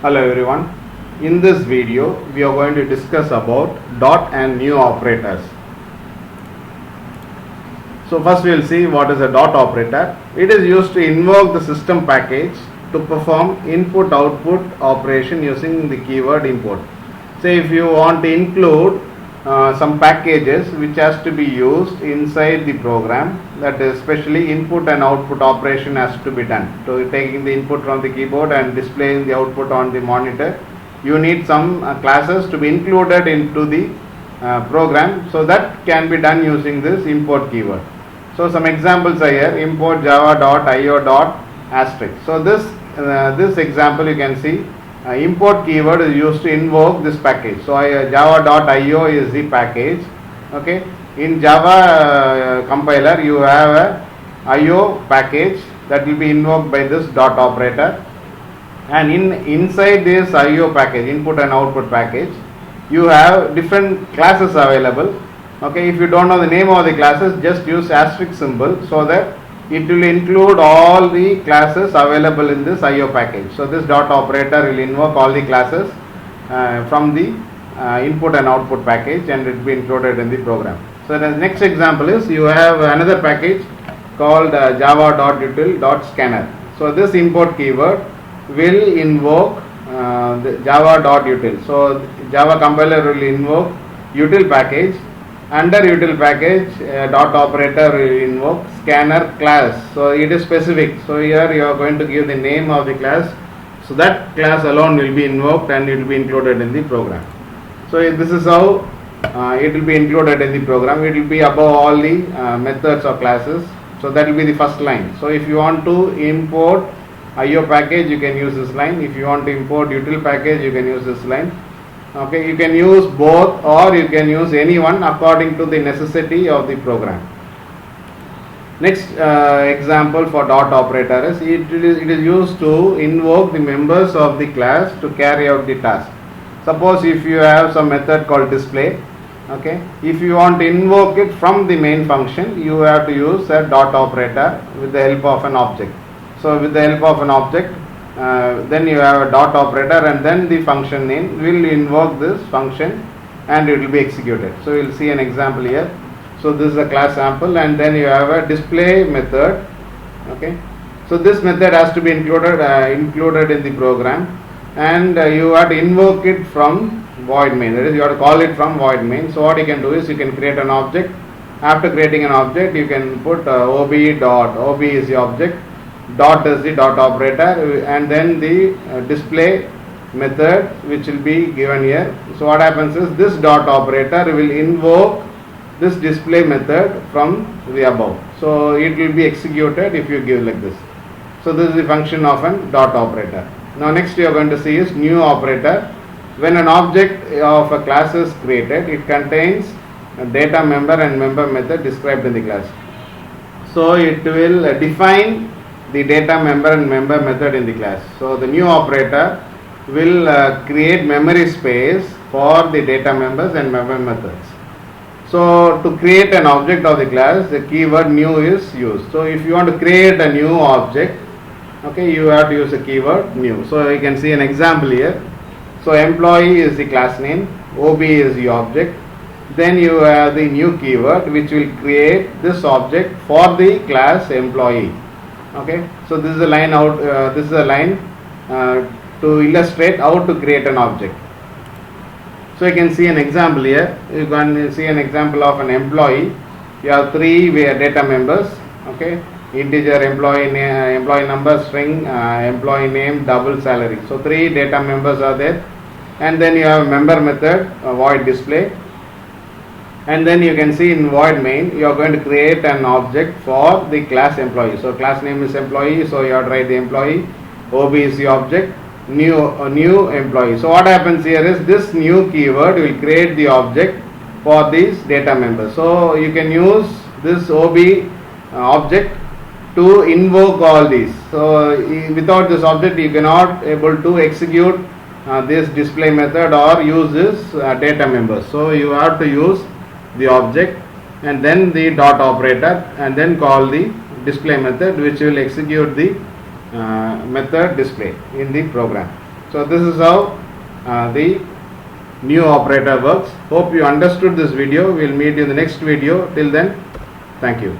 Hello everyone. In this video we are going to discuss about dot and new operators. So first we will see what is a dot operator. It is used to invoke the system package to perform input output operation using the keyword import. Say if you want to include some packages which has to be used inside the program, that is especially input and output operation has to be done. So taking the input from the keyboard and displaying the output on the monitor, you need some classes to be included into the program, so that can be done using this import keyword. So some examples are here: import java.io asterisk. So this example you can see import keyword is used to invoke this package. So java.io is the package. Okay, in Java compiler you have a IO package that will be invoked by this dot operator, and inside this IO package, input and output package, you have different classes available. Okay, if you don't know the name of the classes, just use asterisk symbol so that it will include all the classes available in this IO package. So this dot operator will invoke all the classes from the input and output package, and it will be included in the program. So the next example is you have another package called java.util.scanner. So this import keyword will invoke the java.util. So Java compiler will invoke util package. Under util package, dot operator will invoke scanner class. So it is specific. So here you are going to give the name of the class. So that class alone will be invoked and it will be included in the program. So this is how it will be included in the program. It will be above all the methods or classes. So that will be the first line. So if you want to import IO package, you can use this line. If you want to import util package, you can use this line. Okay, you can use both or you can use any one according to the necessity of the program. Next example for dot operator is it is used to invoke the members of the class to carry out the task. Suppose if you have some method called display, okay, if you want to invoke it from the main function, you have to use a dot operator with the help of an object. So with the help of an object, then you have a dot operator, and then the function name will invoke this function and it will be executed. So we will see an example here. So this is a class sample, and then you have a display method. Okay, so this method has to be included in the program, and you have to invoke it from void main. That is, you have to call it from void main. So what you can do is you can create an object. After creating an object, you can put ob dot. Ob is the object, dot is the dot operator, and then the display method which will be given here. So what happens is this dot operator will invoke this display method from the above. So it will be executed if you give like this. So this is the function of an dot operator. Now next you are going to see is new operator. When an object of a class is created, it contains a data member and member method described in the class. So it will define the data member and member method in the class. So the new operator will create memory space for the data members and member methods. So to create an object of the class, the keyword new is used. So if you want to create a new object, okay, you have to use the keyword new. So you can see an example here. So employee is the class name, OB is the object. Then you have the new keyword which will create this object for the class employee. Okay, so this is a line out. This is a line to illustrate how to create an object. So you can see an example here. You can see an example of an employee. You have three data members. Okay, integer employee name, employee number, string, employee name, double salary. So three data members are there, and then you have member method, void display. And then you can see in void main, you are going to create an object for the class employee. So class name is employee, so you have to write the employee. OB is the object, new employee. So what happens here is this new keyword will create the object for these data members. So you can use this OB object to invoke all these. So without this object, you cannot able to execute this display method or use this data members. So you have to use the object and then the dot operator and then call the display method which will execute the method display in the program. So this is how the new operator works. Hope you understood this video. We'll meet you in the next video. Till then, thank you.